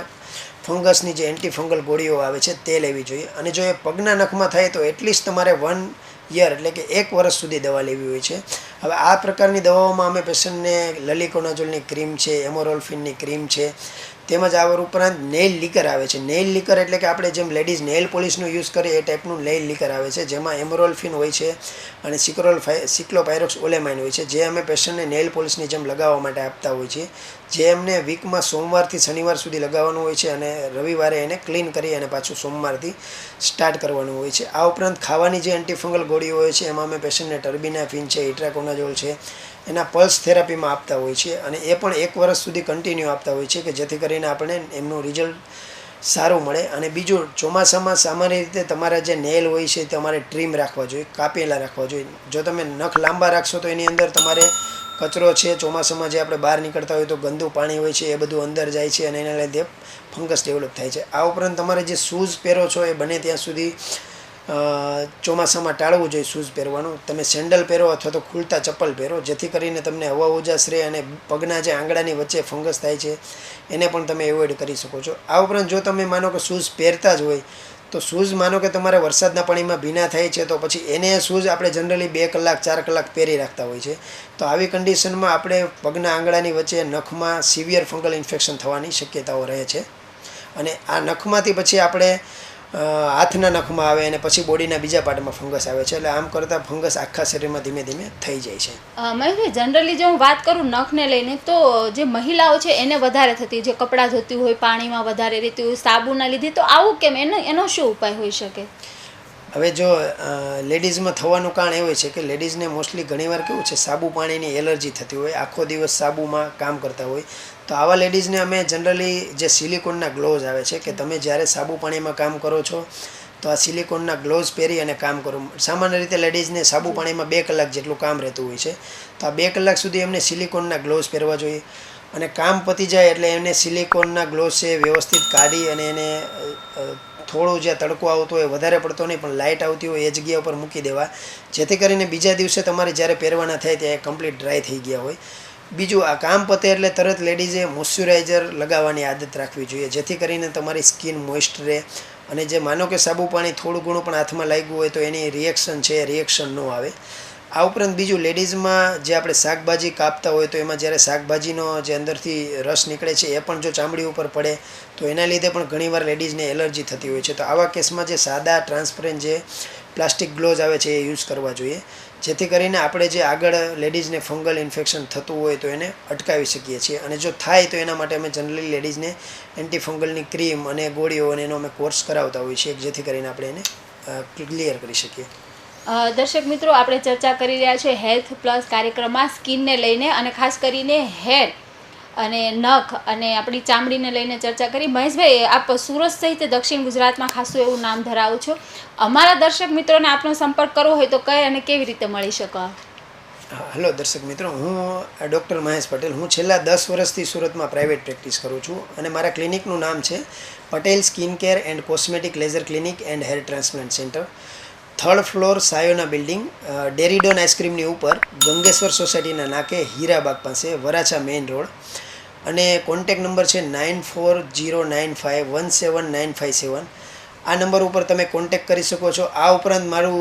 ફંગસની જે એન્ટીફંગલ ગોળીઓ આવે છે તે લેવી જોઈએ. અને જો એ પગના નખમાં થાય તો એટલીસ્ટ તમારે 1 યર એટલે કે 1 વર્ષ સુધી દવા લેવી હોય છે. હવે આ પ્રકારની દવાઓમાં અમે પેશન્ટને લલિકોનાઝોલની ક્રીમ છે, એમોરોલ્ફિનની ક્રીમ છે, તેમજ આ ઉપરાંત નેઇલ લીકર આવે છે. નેઇલ લીકર એટલે કે આપણે જેમ લેડીઝ નેઇલ પોલિશનું યુઝ કરીએ એ ટાઈપનું નેઇલ લીકર આવે છે, જેમાં એમોરોલ્ફિન હોય છે અને સિક્લોપાયરોક્સ ઓલેમાઇન હોય છે, જે અમે પેશન્ટને નેઇલ પોલિશની જેમ લગાવવા માટે આપતા હોય છીએ, જે એમને વીકમાં સોમવારથી શનિવાર સુધી લગાવવાનું હોય છે અને રવિવારે એને ક્લીન કરી અને પાછું સોમવારથી સ્ટાર્ટ કરવાનું હોય છે. આ ઉપરાંત ખાવાની જે એન્ટીફંગલ ગોળીઓ હોય છે એમાં અમે પેશન્ટને ટર્બિનાફિન છે, ઇટ્રાકોનાઝોલ છે એના પલ્સ થેરાપીમાં આપતા હોય છે અને એ પણ 1 વર્ષ સુધી કન્ટિન્યુ આપતા હોય છે કે જેથી કરીને આપણે એમનું રિઝલ્ટ સારું મળે. અને બીજું, ચોમાસામાં સામાન્ય રીતે તમારા જે નેલ હોય છે તમારે ટ્રીમ રાખવા જોઈએ, કાપેલા રાખવા જોઈએ. જો તમે નખ લાંબા રાખશો તો એની અંદર તમારે કચરો છે, ચોમાસામાં જે આપણે બહાર નીકળતા હોય તો ગંદુ પાણી હોય છે એ બધું અંદર જાય છે અને એના લીધે ફંગસ ડેવલપ થાય છે. આ ઉપરાંત તમારે જે શૂઝ પહેરો છો એ બને ત્યાં સુધી ચોમાસામાં ટાળવું જોઈએ શૂઝ પહેરવાનું. તમે સેન્ડલ પહેરો અથવા તો ખુલતા ચપ્પલ પહેરો, જેથી કરીને તમને હવા ઉજાસ રહે અને પગના જે આંગળાની વચ્ચે ફંગસ થાય છે એને પણ તમે એવોઇડ કરી શકો છો. આ ઉપરાંત જો તમે માનો કે શૂઝ પહેરતા જ હોય તો શૂઝ માનો કે તમારે વરસાદના પાણીમાં ભીના થાય છે તો પછી એને શૂઝ આપણે જનરલી 2 કલાક 4 કલાક પહેરી રાખતા હોય છે. તો આવી કન્ડિશનમાં આપણે પગના આંગળાની વચ્ચે નખમાં સિવિયર ફંગલ ઇન્ફેક્શન થવાની શક્યતાઓ રહે છે. અને આ નખમાંથી પછી આપણે હાથના નખમાં આવે અને પછી બોડીના બીજા પાર્ટમાં ફંગસ આવે છે. એટલે આમ કરતાં ફંગસ આખા શરીરમાં ધીમે ધીમે થઈ જાય છે. મહેશભાઈ, જનરલી જો હું વાત કરું નખને લઈને, તો જે મહિલાઓ છે એને વધારે થતી, જે કપડાં ધોતી હોય, પાણીમાં વધારે રહેતી હોય, સાબુના લીધે, તો આવું કેમ? એનો શું ઉપાય હોઈ શકે? હવે જો લેડીઝમાં થવાનું કારણ એવું છે કે લેડીઝને મોસ્ટલી ઘણીવાર કેવું છે, સાબુ પાણીની એલર્જી થતી હોય, આખો દિવસ સાબુમાં કામ કરતા હોય. તો આવા લેડીઝને અમે જનરલી જે સિલિકોનના ગ્લોવ્સ આવે છે કે તમે જ્યારે સાબુ પાણીમાં કામ કરો છો તો આ સિલિકોનના ગ્લોવ્સ પહેરી અને કામ કરો. સામાન્ય રીતે લેડીઝને સાબુ પાણીમાં 2 કલાક જેટલું કામ રહેતું હોય છે. તો આ 2 કલાક સુધી એમને સિલિકોનના ગ્લોવ્સ પહેરવા જોઈએ. અને કામ પતી જાય એટલે એને સિલિકોનના ગ્લોવ્સ છે વ્યવસ્થિત કાઢી અને એને થોડું જ્યાં તડકો આવતો હોય, વધારે પડતો નહીં પણ લાઇટ આવતી હોય, એ જગ્યા ઉપર મૂકી દેવા, જેથી કરીને બીજા દિવસે તમારે જ્યારે પહેરવાના થાય ત્યાં કમ્પ્લીટ ડ્રાય થઈ ગયા હોય. બીજું, આ કામ પતે એટલે તરત લેડીઝે મોઇશ્ચરાઇઝર લગાવવાની આદત રાખવી જોઈએ, જેથી કરીને તમારી સ્કિન મોઇસ્ટ રહે. અને જે માનો કે સાબુ પાણી થોડું ઘણું પણ હાથમાં લાગ્યું હોય તો એની રિએક્શન ન આવે. આ ઉપરાંત બીજું, લેડીઝમાં જે આપણે શાકભાજી કાપતા હોય તો એમાં જ્યારે શાકભાજીનો જે અંદરથી રસ નીકળે છે એ પણ જો ચામડી ઉપર પડે તો એના લીધે પણ ઘણીવાર લેડીઝને એલર્જી થતી હોય છે. તો આવા કેસમાં જે સાદા ટ્રાન્સપરન્ટ જે પ્લાસ્ટિક ગ્લોવ્સ આવે છે એ યુઝ કરવા જોઈએ, જેથી કરીને આપણે જે આગળ લેડીઝને ફંગલ ઇન્ફેક્શન થતું હોય તો એને અટકાવી શકીએ છીએ. અને જો થાય તો એના માટે અમે જનરલી લેડીઝને એન્ટીફંગલની ક્રીમ અને ગોળીઓ અને એનો અમે કોર્સ કરાવતા હોઈએ છીએ, જેથી કરીને આપણે એને ક્લિયર કરી શકીએ. દર્શક મિત્રો, આપણે ચર્ચા કરી રહ્યા છીએ હેલ્થ પ્લસ કાર્યક્રમમાં સ્કિનને લઈને, અને ખાસ કરીને હેર અને નખ અને આપણી ચામડીને લઈને ચર્ચા કરી. મહેશભાઈ, આપ સુરત સહિત દક્ષિણ ગુજરાતમાં ખાસું એવું નામ ધરાવો છો. અમારા દર્શક મિત્રોને આપનો સંપર્ક કરવો હોય તો કઈ અને કેવી રીતે મળી શકો? હલો દર્શક મિત્રો, હું ડૉક્ટર મહેશ પટેલ. હું છેલ્લા 10 વર્ષથી સુરતમાં પ્રાઇવેટ પ્રેક્ટિસ કરું છું અને મારા ક્લિનિકનું નામ છે Patel skin care and cosmetic laser clinic and hair transplant centre, 3rd floor Sayona building, Dairy Don આઈસ્ક્રીમની ઉપર, ગંગેશ્વર સોસાયટીના નાકે, હીરાબાગ પાસે, વરાછા મેઇન રોડ. અને કોન્ટેક નંબર છે 9409517957. આ નંબર ઉપર તમે કોન્ટેક કરી શકો છો. આ ઉપરાંત મારું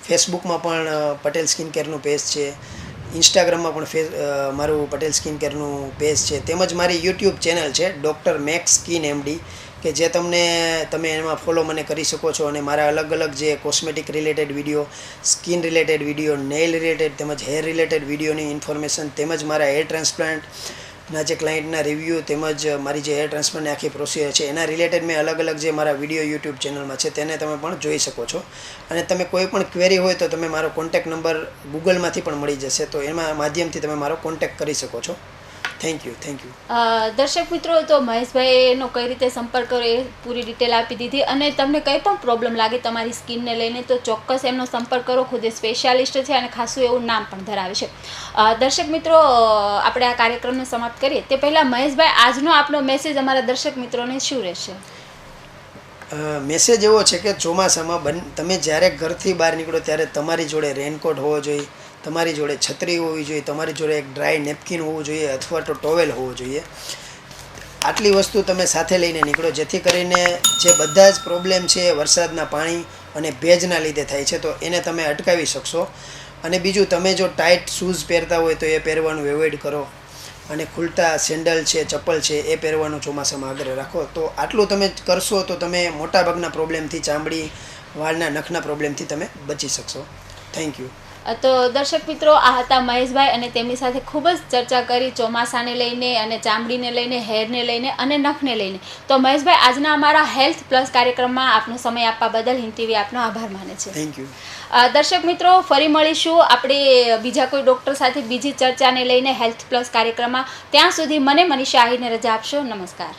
ફેસબુકમાં પણ પટેલ સ્કિન કેરનું પેજ છે, ઇન્સ્ટાગ્રામમાં પણ મારું પટેલ સ્કિન કેરનું પેજ છે, તેમજ મારી યુટ્યુબ ચેનલ છે ડૉક્ટર મેક્સ સ્કિન એમડી, કે જે તમે એમાં ફોલો મને કરી શકો છો. અને મારા અલગ અલગ જે cosmetic related video, skin related video, nail related તેમજ હેર રિલેટેડ વિડીયોની ઇન્ફોર્મેશન, તેમજ મારા હેર ટ્રાન્સપ્લાન્ટના જે ક્લાયન્ટના રિવ્યૂ, તેમજ મારી જે હેર ટ્રાન્સપ્લાન્ટની આખી પ્રોસિજર છે એના રિલેટેડ મેં અલગ અલગ જે મારા વિડીયો યુટ્યુબ ચેનલમાં છે તેને તમે પણ જોઈ શકો છો. અને તમે કોઈ પણ ક્વેરી હોય તો તમે મારો કોન્ટેક નંબર ગૂગલમાંથી પણ મળી જશે, તો એના માધ્યમથી તમે મારો કોન્ટેક કરી શકો છો. Thank you. દર્શક મિત્રો, તો મહેશભાઈનો કઈ રીતે સંપર્ક કરો એ પૂરી ડિટેલ આપી દીધી. અને તમને કંઈ પણ પ્રોબ્લેમ લાગે તમારી સ્કિનને લઈને તો ચોક્કસ એમનો સંપર્ક કરો. ખુદ એ સ્પેશિયાલિસ્ટ છે અને ખાસું એવું નામ પણ ધરાવે છે. દર્શક મિત્રો, આપણે આ કાર્યક્રમને સમાપ્ત કરીએ તે પહેલાં મહેશભાઈ, આજનો આપનો મેસેજ અમારા દર્શક મિત્રોને શું રહેશે? મેસેજ એવો છે કે ચોમાસામાં તમે જ્યારે ઘરથી બહાર નીકળો ત્યારે તમારી જોડે રેનકોટ હોવો જોઈએ, તમારી જોડે છત્રી હોવી જોઈએ, તમારી જોડે એક ડ્રાય નેપકિન હોવું જોઈએ અથવા તો ટોવેલ હોવો જોઈએ. આટલી વસ્તુ તમે સાથે લઈને નીકળો, જેથી કરીને જે બધા જ પ્રોબ્લેમ છે વરસાદના પાણી અને ભેજના લીધે થાય છે તો એને તમે અટકાવી શકશો. અને બીજું, તમે જો ટાઇટ શૂઝ પહેરતા હોય તો એ પહેરવાનું એવોઇડ કરો, અને ખુલતા સેન્ડલ છે, ચપ્પલ છે એ પહેરવાનું ચોમાસામાં આગ્રહ રાખો. તો આટલું તમે કરશો તો તમે મોટાભાગના પ્રોબ્લેમથી, ચામડી, વાળના નખના પ્રોબ્લેમથી તમે બચી શકશો. Thank you. તો દર્શક મિત્રો, આ હતા મહેશભાઈ, અને તેમની સાથે ખૂબ જ ચર્ચા કરી ચોમાસાને લઈને અને ચામડીને લઈને, હેરને લઈને અને નખને લઈને. તો મહેશભાઈ, આજના અમારા હેલ્થ પ્લસ કાર્યક્રમમાં આપનો સમય આપવા બદલ હિન્દ ટીવી આપનો આભાર માને છે. Thank you. દર્શક મિત્રો, ફરી મળીશું આપણે બીજા કોઈ ડૉક્ટર સાથે બીજી ચર્ચાને લઈને હેલ્થ પ્લસ કાર્યક્રમમાં. ત્યાં સુધી મને મનીષા આહિરને રજા આપશો. નમસ્કાર.